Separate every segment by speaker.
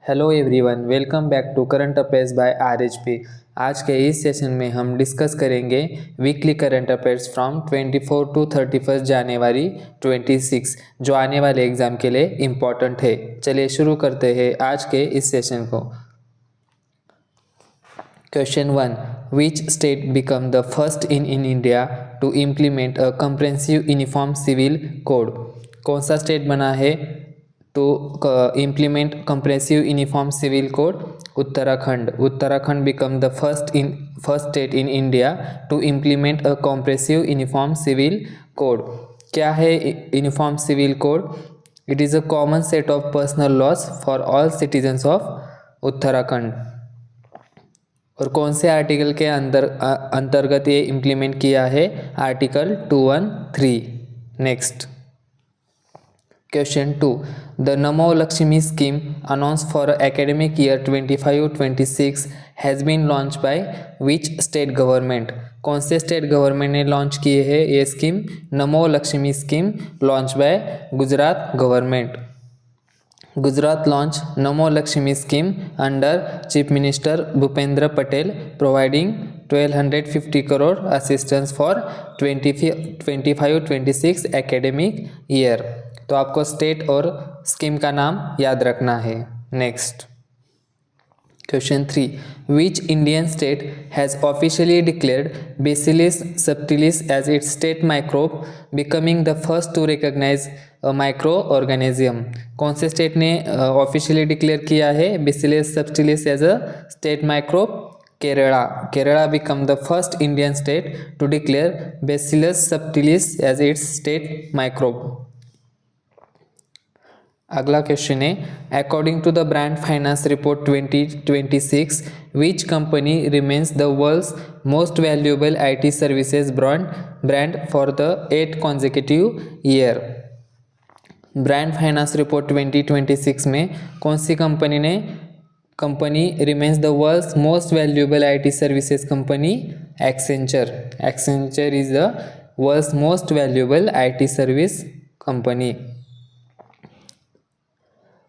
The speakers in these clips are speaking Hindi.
Speaker 1: Hello everyone, welcome back to current affairs by RHP. आज के इस सेशन में हम डिस्कस करेंगे weekly current affairs from 24 to 31 January 26 जो आने वाले एग्जाम के लिए इम्पॉर्टेंट है। चलिए शुरू करते हैं आज के इस सेशन को। Question 1, which state become the first in India to implement a comprehensive uniform civil code? कौन सा स्टेट बना है to implement comprehensive uniform civil code? Uttarakhand. Uttarakhand become the first state in India to implement a comprehensive uniform civil code. क्या है uniform civil code? It is a common set of personal laws for all citizens of Uttarakhand. और कौन से आर्टिकल के अंतर्गत ये इम्प्लीमेंट किया है? Article 213। Next question 2, the NaMo Lakshmi scheme announced for academic year 25-26 has been launched by which state government? कौन से स्टेट गवर्नमेंट ने लॉन्च किए है ये scheme? NaMo Lakshmi scheme launch by Gujarat government. Gujarat launched Namo Lakshmi scheme under Chief Minister Bhupendra Patel, providing 1250 crore assistance for 25-26 academic year। तो आपको स्टेट और स्कीम का नाम याद रखना है। Next question 3, which Indian state has officially declared Bacillus subtilis as its state microbe, becoming the first to recognise micro organism? कौन से स्टेट ने ऑफिशियली डिक्लेयर किया है Bacillus subtilis as a state microbe? Kerala. Kerala become the first Indian state to declare Bacillus subtilis as its state microbe. अगला क्वेश्चन है, according to the Brand Finance report 2026 which company remains the world's most valuable IT services brand for the 8th consecutive year? Brand Finance report 2026 में कौन सी कंपनी remains the world's most valuable IT services company? Accenture. Accenture is the world's most valuable IT service company.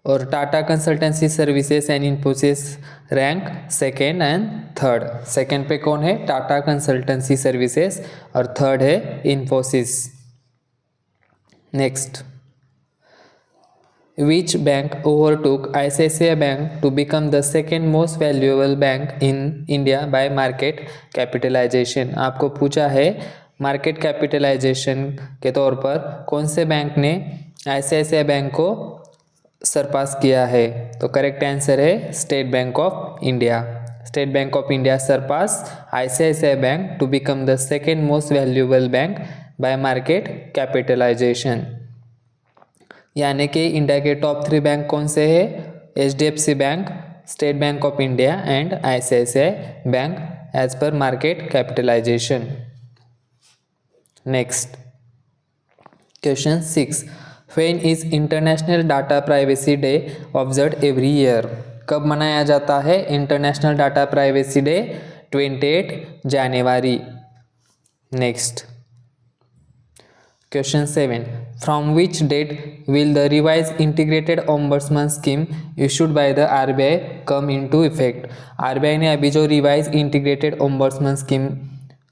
Speaker 1: और Tata Consultancy Services and Infosys rank second and third. Second पे कौन है? टाटा कंसल्टेंसी सर्विसेज और थर्ड है Infosys. Next, which bank overtook ICICI bank to become the second most valuable bank in India by market capitalization? आपको पूछा है मार्केट कैपिटलाइजेशन के तौर पर कौन से बैंक ने ICICI बैंक को सरपास किया है? तो करेक्ट आंसर है state bank of India. State bank of India surpass ICICI bank to become the second most valuable bank by market capitalization. यानी कि इंडिया के टॉप 3 बैंक कौन से हैं? HDFC bank, state bank of India and ICICI bank as per market capitalization. Next question 6, When is international data privacy day observe every year? कब मनाया जाता है इंटरनेशनल डाटा प्राइवेसी डे? 28 जनवरी। Next question 7, from which date will the revise integrated ombudsman scheme issued by the RBI come into effect? RBI ने अभी जो revise integrated ombudsman scheme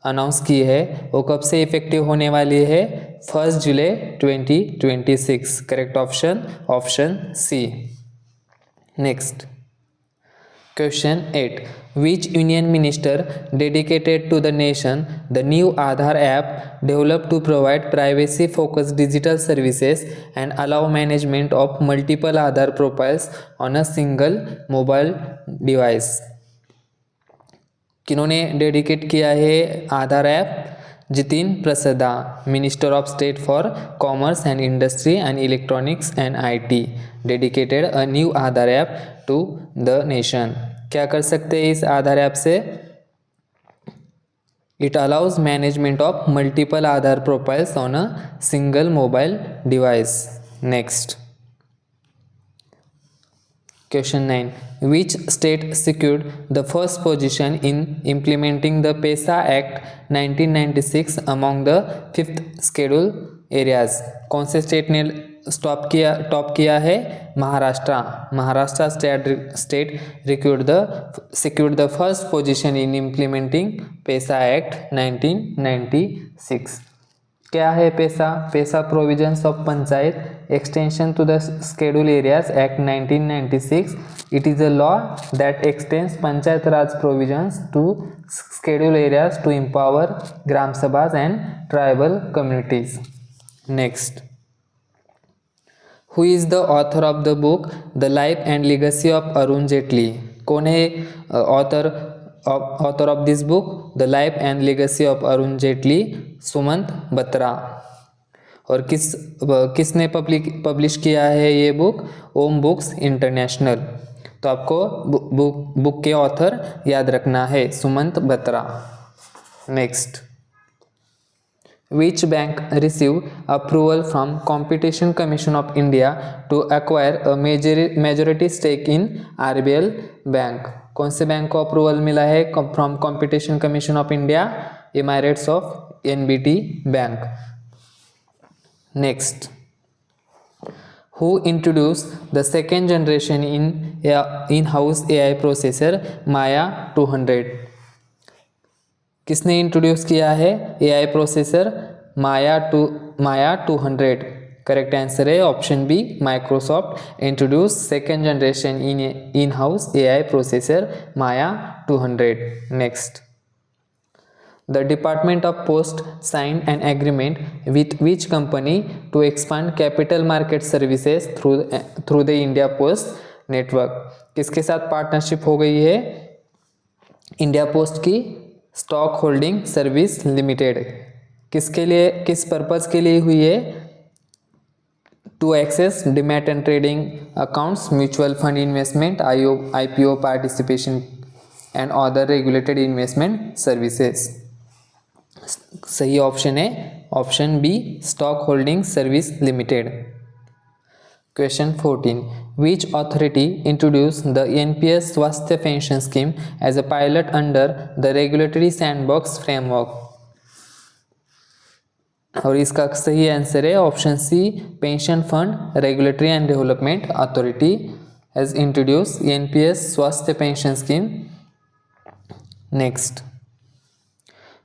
Speaker 1: announce की है वो कब से इफेक्टिव होने वाली है? 1 जुलाई 2026। Correct option C. Next question 8, which union minister dedicated to the nation the new Aadhaar app developed to provide privacy focused digital services and allow management of multiple Aadhaar profiles on a single mobile device? किन्होंने डेडिकेट किया है Aadhaar app? Jitin Prasada, minister of state for commerce and industry and electronics and IT, dedicated a new Aadhaar app to the nation. क्या कर सकते हैं इस आधार ऐप से? It allows management of multiple Aadhaar profiles on a single mobile device. Next question 9, which state secured the first position in implementing the PESA Act 1996 among the 5th schedule areas? कौन से स्टेट ने टॉप किया है Maharashtra state secured the first position in implementing PESA act 1996। क्या है PESA provisions of panchayat extension to the schedule areas act 1996। It is a law that extends panchayat raj provisions to schedule areas to empower gram sabhas and tribal communities। Next, who is the author of the book The Life and Legacy of Arun Jaitley? कौन है author of this book The Life and Legacy of Arun Jaitley? Sumant Batra. और किसने पब्लिश किया है ये बुक? ओम बुक्स इंटरनेशनल। तो आपको बुक के ऑथर याद रखना है, Sumant Batra. Next, which bank receive approval from Competition Commission of India to acquire a majority stake in RBL bank? कौन से बैंक को अप्रूवल मिला है from Competition Commission of India? Emirates of NBD bank. Next, who introduced the second generation in-house AI processor Maya 200? किसने इंट्रोड्यूस किया है AI processor Maia 200? Correct answer है option B, Microsoft introduce second generation in house AI processor Maia 200। Next, the Department of Post signed an agreement with which company to expand capital market services through the India Post network? किसके साथ पार्टनरशिप हो गई है? इंडिया पोस्ट की स्टॉक होल्डिंग सर्विस लिमिटेड। किसके लिए, किस पर्पज़ के लिए हुई है? To access demat and trading accounts, mutual fund investment, IPO participation and other regulated investment services. सही ऑप्शन है option B, stock holding service limited. Question 14, which authority introduce the NPS Swasthya pension scheme as a pilot under the regulatory sandbox framework? और इसका सही आंसर है option C, pension fund regulatory and development authority has introduce NPS Swasthya pension scheme. Next,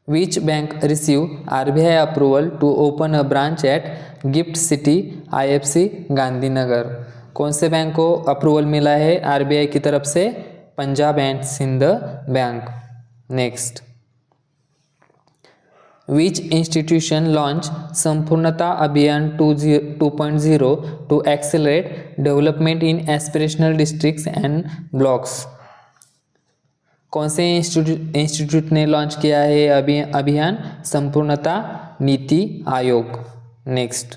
Speaker 1: which bank receive RBI approval to open a branch at Gift City IFC Gandhinagar? कौन से बैंक को अप्रूवल मिला है RBI की तरफ से? Punjab and Sindh bank. Next, which institution launch संपूर्णता अभियान 2.0 to accelerate development in aspirational districts and blocks? कौन से इंस्टीट्यूट ने लॉन्च किया है अभियान? Sampoornata NITI Aayog. Next,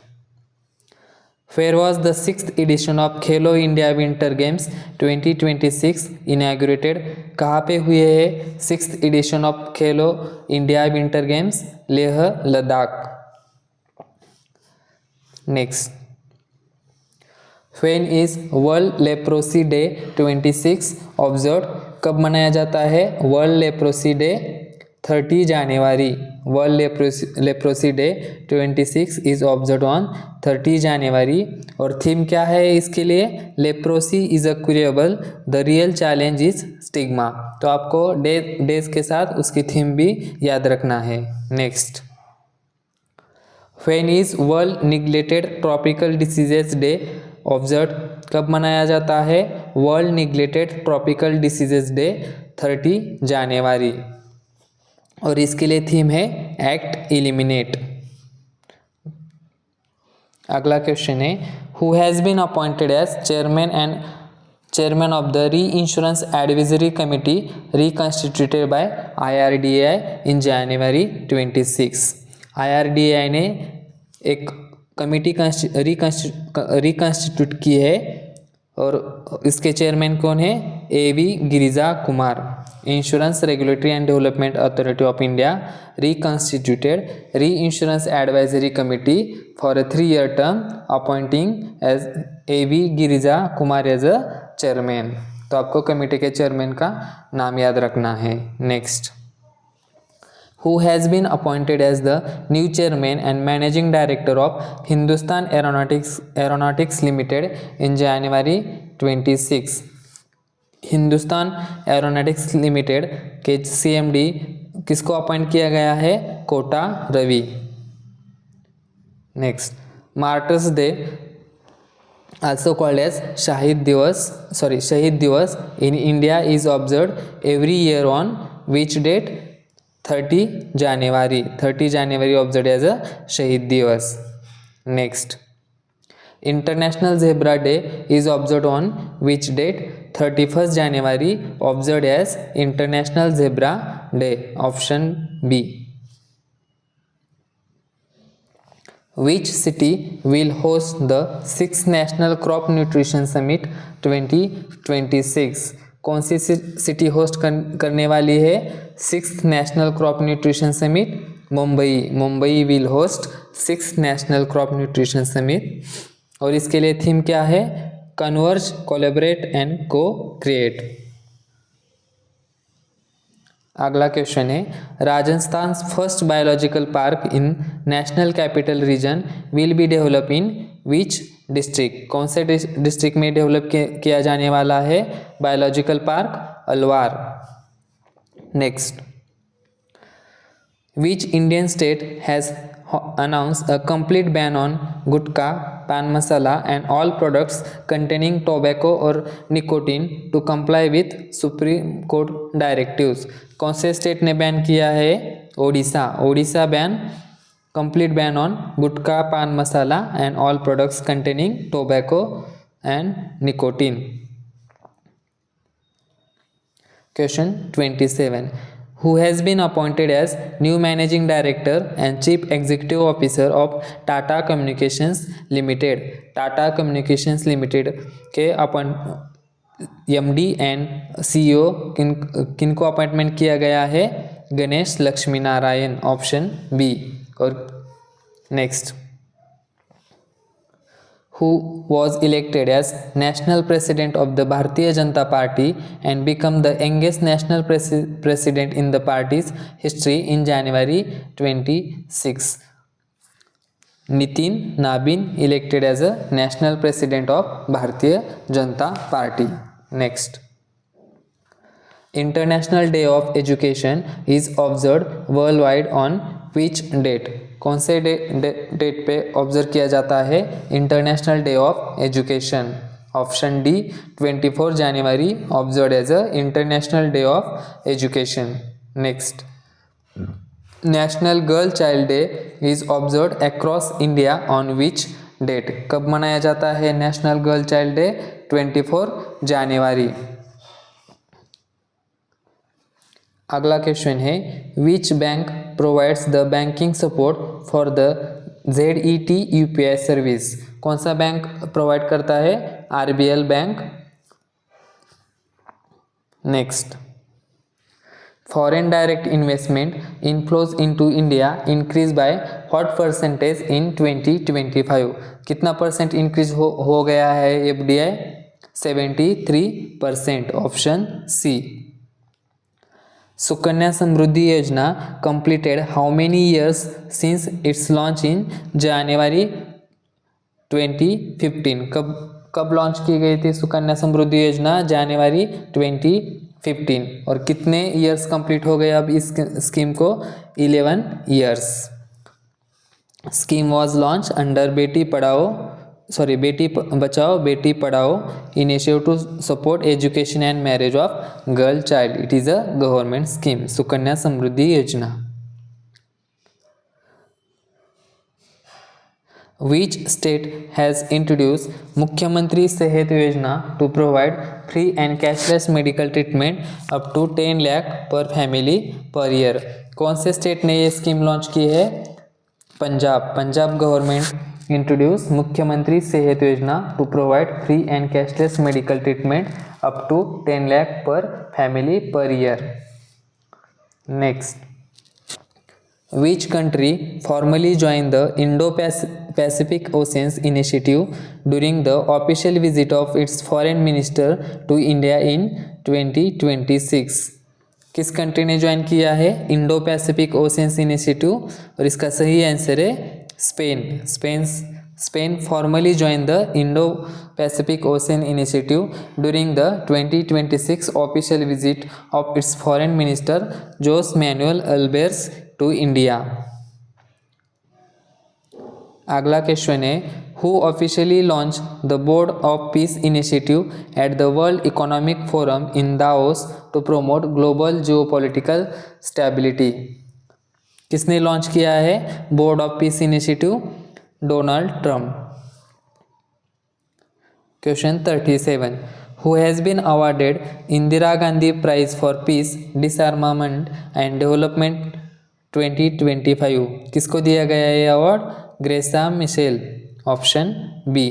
Speaker 1: where was the 6th edition of Khelo India winter games 2026 inaugurated? कहाँ पे हुए है 6th edition of Khelo India winter games? Leh Ladakh. Next, when is world leprosy day 26 observe? कब मनाया जाता है वर्ल्ड लेप्रोसी डे? 30 जनवरी। World leprosy day 26 is observe on 30 जनवरी। और थीम क्या है इसके लिए? Leprosy is a curable, the real challenge is stigma. तो आपको डेज के साथ उसकी थीम भी याद रखना है। Next, when is World Neglected Tropical Diseases Day observe? कब मनाया जाता है World Neglected Tropical Diseases Day? 30 जनवरी। और इसके लिए थीम है एक्ट एलिमिनेट। अगला क्वेश्चन है, who has been appointed as chairman of the reinsurance advisory committee reconstituted by IRDAI in January 26? IRDAI ने एक कमिटी रिकॉन्स्टिट्यूट की है और इसके चेयरमैन कौन है? AV Girija Kumar. Insurance regulatory and development authority of India reconstituted reinsurance advisory committee for a 3-year term appointing as AV Girija Kumar as a chairman. तो आपको कमिटी के चेयरमैन का नाम याद रखना है। Next, who has been appointed as the new chairman and managing director of Hindustan Aeronautics Limited in January 26. Hindustan aeronautics limited के CMD किसको अपॉइंट किया गया है? Kota Ravi. Next, martyrs day also called as शहीद दिवस in India is observed every year on which date? 30 January observed as a Shaheed Diwas. Next, international zebra day is observed on which date? 31st January observed as international zebra day, option B. Which city will host the 6th National Crop Nutrition Summit 2026? कौन सी सिटी होस्ट करने वाली है 6th National Crop Nutrition Summit? Mumbai will host 6th National Crop Nutrition Summit। और इसके लिए थीम क्या है? Converge, collaborate and co create. अगला क्वेश्चन है, Rajasthan first biological park in national capital region will be develop in which district? कौन से डिस्ट्रिक्ट में डेवलप किया जाने वाला है biological park? Alwar. Next, which Indian state has announced a complete ban on gutkha, pan masala and all products containing tobacco or nicotine to comply with Supreme Court directives? कौन से स्टेट ने बैन किया है? Odisha ban complete ban on गुटखा, पान मसाला and all products containing tobacco and nicotine। Question 27. Who has been appointed as new managing director and chief executive officer of Tata Communications Limited? Tata Communications Limited के MD एंड CEO किनको अपॉइंटमेंट किया गया है? Ganesh Lakshmi Narayan, option B. और next, who was elected as national president of the Bharatiya Janata Party and become the youngest national president in the party's history in January 26. Nitin Nabin elected as a national president of Bharatiya Janata Party. Next, International Day of Education is observed worldwide on which date? कौन से डेट पे ऑब्जर्व किया जाता है international day of education? Option D, 24 January observe as a international day of education. Next, national girl child day is observe across India on which date? कब मनाया जाता है नेशनल गर्ल चाइल्ड डे? 24 जनवरी। अगला क्वेश्चन है, which bank provides the banking support for the ZET UPI service? कौन सा बैंक प्रोवाइड करता है? RBL bank. Next, foreign direct investment inflows into India increase by what percentage in 2025? कितना परसेंट इंक्रीज हो गया है FDI? 73%, option C. Sukanya Samriddhi Yojana completed how many years since its launch in January 2015? कब लॉन्च की गई थी सुकन्या समृद्धि योजना? जनवरी 2015। और कितने ईयर्स कंप्लीट हो गए अब इस स्कीम को? 11 years. Scheme was launch under Beti Bachao Beti Padhao initiative to support education and marriage of girl child. It is a government scheme, Sukanya Samriddhi Yojana. Which state has introduced Mukhyamantri Sehat Yojana to provide free and cashless medical treatment up to 10 lakh per family per year? कौन से स्टेट ने ये स्कीम लॉन्च की है? Punjab government introduce Mukhyamantri Sehat Yojana to provide free and cashless medical treatment up to 10 lakh per family per year. Next, which country formally join the Indo-Pacific Oceans Initiative during the official visit of its foreign minister to India in 2026? किस कंट्री ने ज्वाइन किया है? इंडो पैसिफिक ओशियंस इनिशिएटिव, और इसका सही आंसर है Spain. Spain formally join the Indo Pacific ocean initiative during the 2026 official visit of its foreign minister Jose Manuel Albares to India. अगला क्वेश्चन है, who officially launch the board of peace initiative at the world economic forum in Davos to promote global geopolitical stability. किसने लॉन्च किया है board of peace initiative? Donald Trump. Question 37, who has been awarded Indira Gandhi prize for piece disarmament and development 2025? किसको दिया गया है ये award? Graca Machel, option B.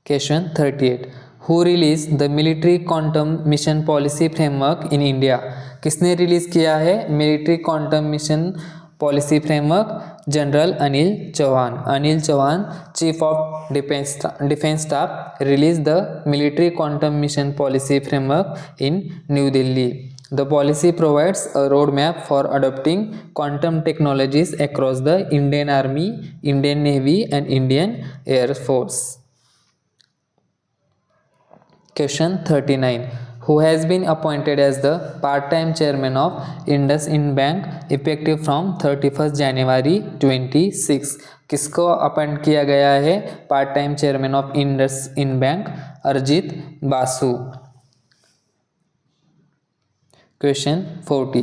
Speaker 1: Question 38, who release the military quantum mission policy framework in India? किसने रिलीज किया है military quantum mission policy framework? General Anil Chauhan. Anil Chauhan, chief of defence staff, release the military quantum mission policy framework in New Delhi. The policy provides a roadmap for adopting quantum technologies across the Indian Army, Indian Navy and Indian Air Force. Question 39. Who has been appointed as the part-time chairman of IndusInd Bank effective from 31st January 26? किसको अपॉइंट किया गया है part time chairman of IndusInd Bank? Arijit Basu. Question 40.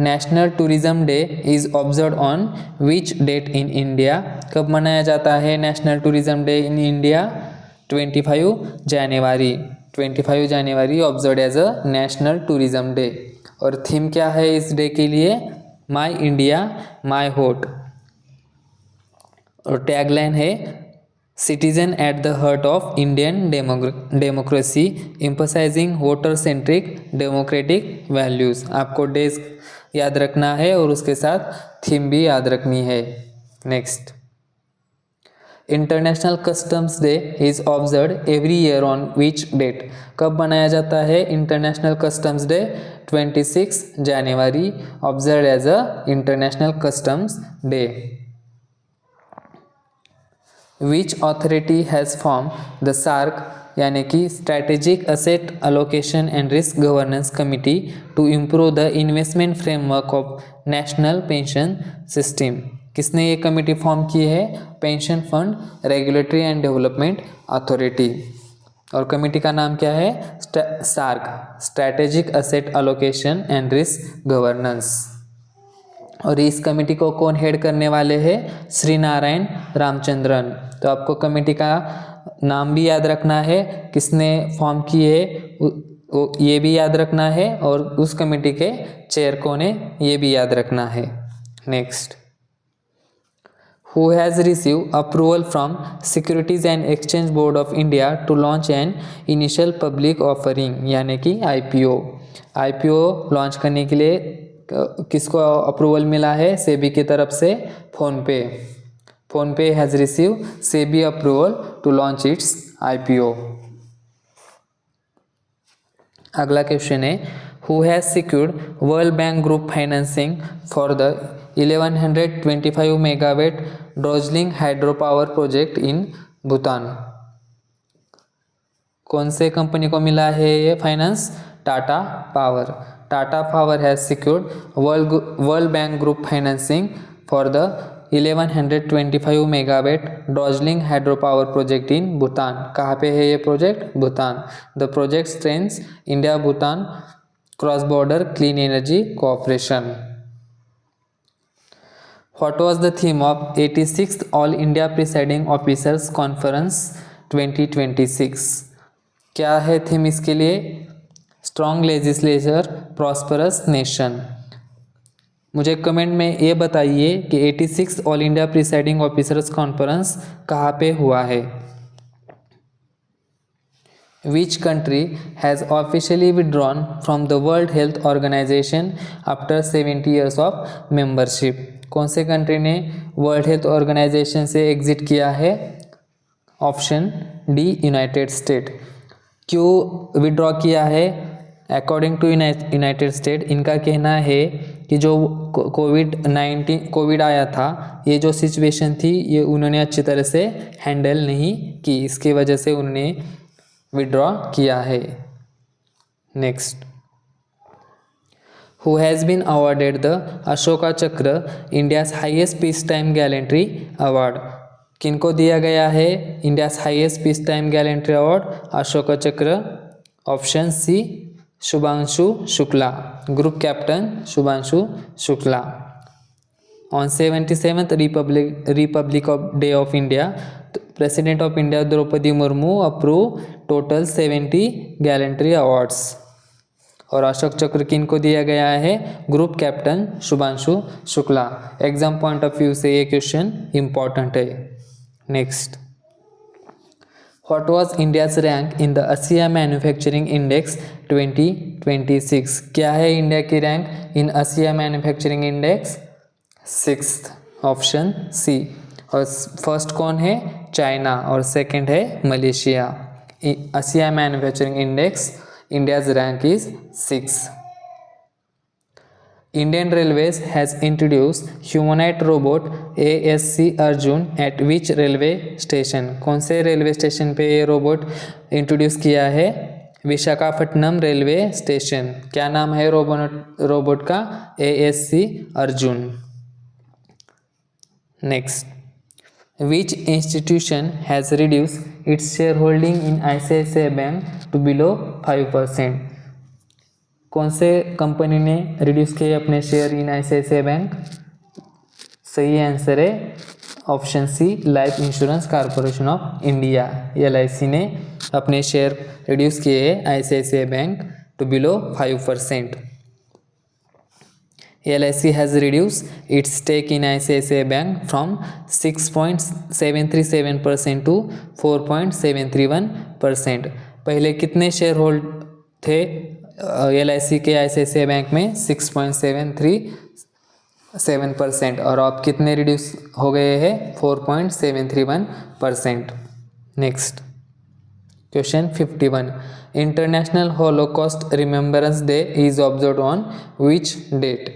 Speaker 1: National Tourism Day is observed on which date in India? कब मनाया जाता है national tourism day in India? 25 जनवरी। 25 January observe as a national tourism day. और थीम क्या है इस डे के लिए? माई इंडिया माई होट। और टैगलाइन है citizen at the heart of Indian democracy emphasising voter centric democratic values. आपको डेज याद रखना है और उसके साथ थीम भी याद रखनी है। Next, international customs day is observed every year on which date? कब मनाया जाता है international customs day? 26 January observe as a international customs day. Which authority has form the SAARC यानी कि strategic asset allocation and risk governance committee to improve the investment framework of national pension system? किसने ये कमेटी फॉर्म की है? Pension fund regulatory and development authority. और कमेटी का नाम क्या है? SAARC, strategic asset allocation and risk governance. और इस कमेटी को कौन हेड करने वाले हैं? श्री नारायण रामचंद्रन। तो आपको कमेटी का नाम भी याद रखना है, किसने फॉर्म की है ये भी याद रखना है, और उस कमेटी के चेयर कौन है ये भी याद रखना है। Next, who has receive approval from securities and exchange board of India to launch an initial public offering यानी कि IPO? IPO लॉन्च करने के लिए किसको अप्रूवल मिला है? सेबी की तरफ से PhonePe has receive SEBI approval to launch its IPO। अगला क्वेश्चन है, who has secured world bank group financing for the 1125 megawatt Dorjilung hydro power project in Bhutan? कौन से कंपनी को मिला है ये finance? Tata Power. Tata Power has secured World Bank Group financing for the 1125 megawatt Darjeeling hydropower project in Bhutan. कहाँ पे है ये project? Bhutan. The project strengthens India-Bhutan cross-border clean energy cooperation. What was the theme of 86th All India Presiding Officers Conference 2026? क्या है थीम इसके लिए? Strong legislature prosperous nation. मुझे कमेंट में ये बताइए कि 86 all India presiding officers conference कहाँ पे हुआ है? Which country has officially withdrawn from the world health organisation after 70 years of membership? कौन से कंट्री ने वर्ल्ड हेल्थ ऑर्गेनाइजेशन से एग्जिट किया है? Option D United State. क्यों विड्रॉ किया है? अकॉर्डिंग टू यूनाइटेड स्टेट, इनका कहना है कि जो कोविड आया था, ये जो सिचुएशन थी ये उन्होंने अच्छी तरह से हैंडल नहीं की, इसकी वजह से उन्होंने विड्रॉ किया है। Next, who has been awarded the Ashoka Chakra, India's highest peacetime gallantry award? किनको दिया गया है India's highest peace time gallantry award, Ashoka Chakra? Option C, Shubhanshu Shukla, group captain Shubhanshu Shukla. On 77th Republic Day of India, president of India Droupadi Murmu approve total 70 gallantry awards. और अशोक चक्र किनको दिया गया है? Group captain Shubhanshu Shukla. Exam point of view से ये क्वेश्चन इंपॉर्टेंट है। Next, what was India's rank in the Asia manufacturing index 2026? क्या है इंडिया की rank in Asia manufacturing index? 6th, option C. और फर्स्ट कौन है? चाइना, और सेकंड है Malaysia. Asia manufacturing index, India's rank is 6. Indian Railways has introduced humanoid robot ASC Arjun at which railway station? कौन से रेलवे स्टेशन पे ये रोबोट इंट्रोड्यूस किया है? Visakhapatnam railway station. क्या नाम है रोबोट का? ASC Arjun. Next, which institution has reduced its shareholding in ICICI Bank to below 5%? कौन से कंपनी ने रिड्यूस किए अपने शेयर इन ICICI बैंक? सही आंसर है option C, life insurance corporation of India, LIC ने अपने शेयर रिड्यूस किए हैं ICICI bank to below 5%। LIC has reduced its stake in ICICI Bank from 6.737% to 4.731%। पहले कितने शेयर होल्ड थे LIC के ICICI बैंक में? 6.737%, और अब कितने रिड्यूस हो गए हैं? 4.731%। Next, question 51, international holocaust remembrance day is observed on which date?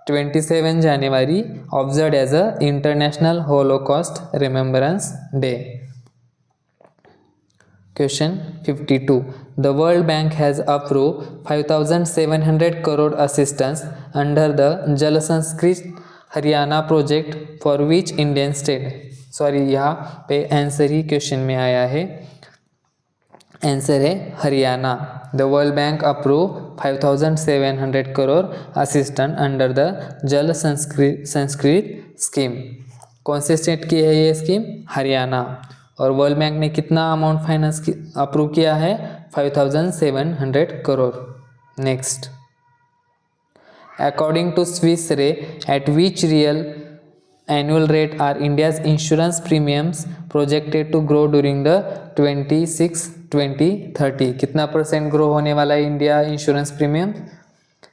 Speaker 1: 27 January observed as a International Holocaust Remembrance Day. Question 52. The World Bank has approved 5,700 crore assistance under the Jal Sanskrit Haryana project for which Indian state? Sorry, यहाँ पे आंसर ही क्वेश्चन में आया है। आंसर है Haryana. The world bank approve 5,700 crore assistant under the जल संस्कृत स्कीम। कौन से स्टेट की है ये स्कीम? हरियाणा। और वर्ल्ड बैंक ने कितना अमाउंट फाइनेंस अप्रूव किया है? 5,700 crore. Next, according to Swiss Re, at which real annual rate are India's insurance premiums projected to grow during the 2026-2030? कितना परसेंट ग्रो होने वाला है India insurance premium?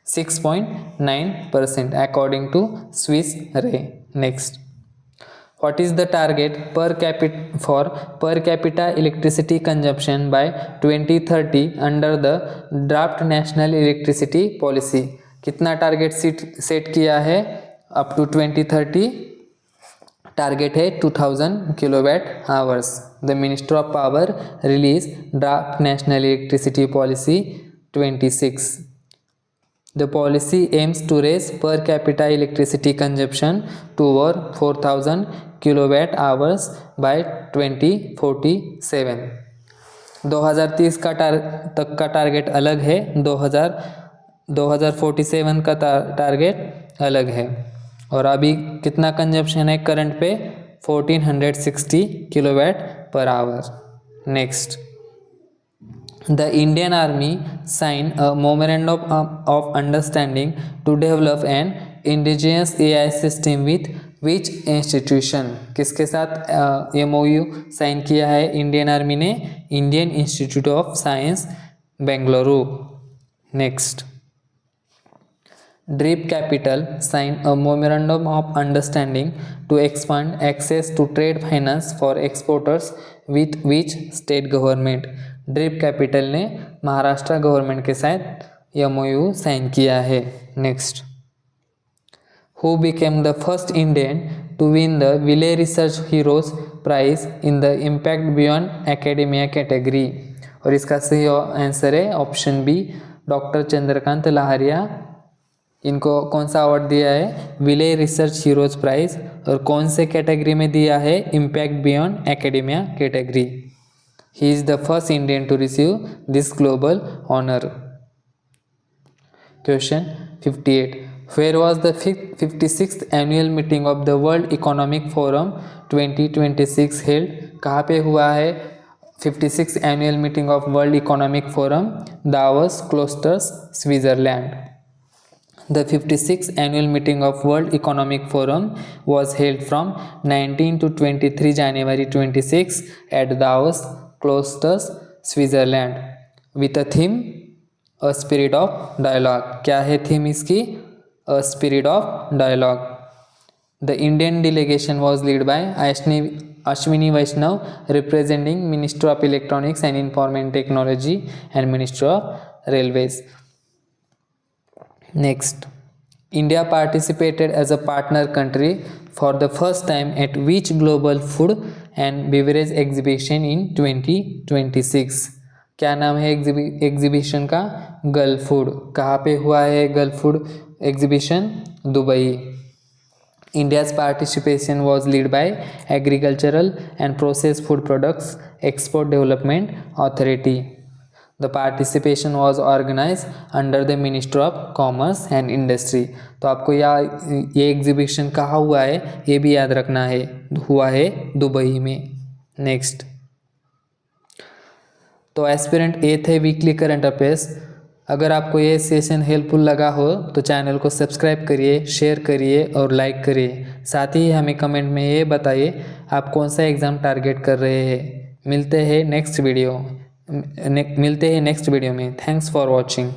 Speaker 1: 6.9% according to Swiss Re. Next, what is the target per capita electricity consumption by 2030 under the draft national electricity policy? कितना टारगेट सेट किया है अप टू 2030? टारगेट है 2000 kilowatt hours. The minister of power release draft national electricity policy 26। The policy aims to raise per capita electricity consumption to over 4000 kilowatt hours by 2047। 2030 तक का टारगेट अलग है, 2047 का टारगेट अलग है। और अभी कितना कंजप्शन है करंट पे? 1460 kilowatt per hour. Next, the Indian army sign a memorandum of understanding to develop an indigenous AI system with which institution? किसके साथ MOU साइन किया है इंडियन आर्मी ने? Indian institute of science Bengaluru. Next, Drip Capital sign a memorandum of understanding to expand access to trade finance for exporters with which state government? Drip Capital ने महाराष्ट्र गवर्नमेंट के साथ MOU साइन किया है। Next, who became the first Indian to win the Wiley research heroes prize in the impact beyond academia category? और इसका सही आंसर है option B, doctor Chandrakant Lahariya. इनको कौन सा अवार्ड दिया है? Wiley research heroes prize. और कौन से कैटेगरी में दिया है? Impact beyond academia category. He is the first Indian to receive this global honour. Question 58, where was the 56th annual meeting of the World Economic Forum 2026 held? कहाँ पे हुआ है 56th annual meeting of World Economic Forum? Davos, Klosters, Switzerland. The 56th annual meeting of World Economic Forum was held from 19 to 23 January 26 at Davos, Klosters, Switzerland with a theme A Spirit of Dialogue। क्या है थीम इसकी? A Spirit of Dialogue। The Indian delegation was led by Ashwini Vaishnav, representing Ministry of Electronics and Information Technology and Ministry of Railways। Next, India participated as a partner country for the first time at which global food and beverage exhibition in 2026? क्या नाम है एग्जीबिशन का? Gulf food. कहाँ पे हुआ है Gulf food exhibition? Dubai. India's participation was lead by agricultural and process food products export development authority. The participation was organise under the ministry of commerce and industry. तो आपको ये एग्जीबिशन कहाँ हुआ है ये भी याद रखना है, हुआ है दुबई में। नेक्स्ट, तो एस्पिरेंट ए थे वीकली करंट अफेयर्स। अगर आपको ये सेशन हेल्पफुल लगा हो तो चैनल को सब्सक्राइब करिए, शेयर करिए और लाइक करिए। साथ ही हमें कमेंट में ये बताइए आप कौन सा एग्ज़ाम टारगेट कर रहे हैं। मिलते हैं नेक्स्ट वीडियो में। Thanks for watching.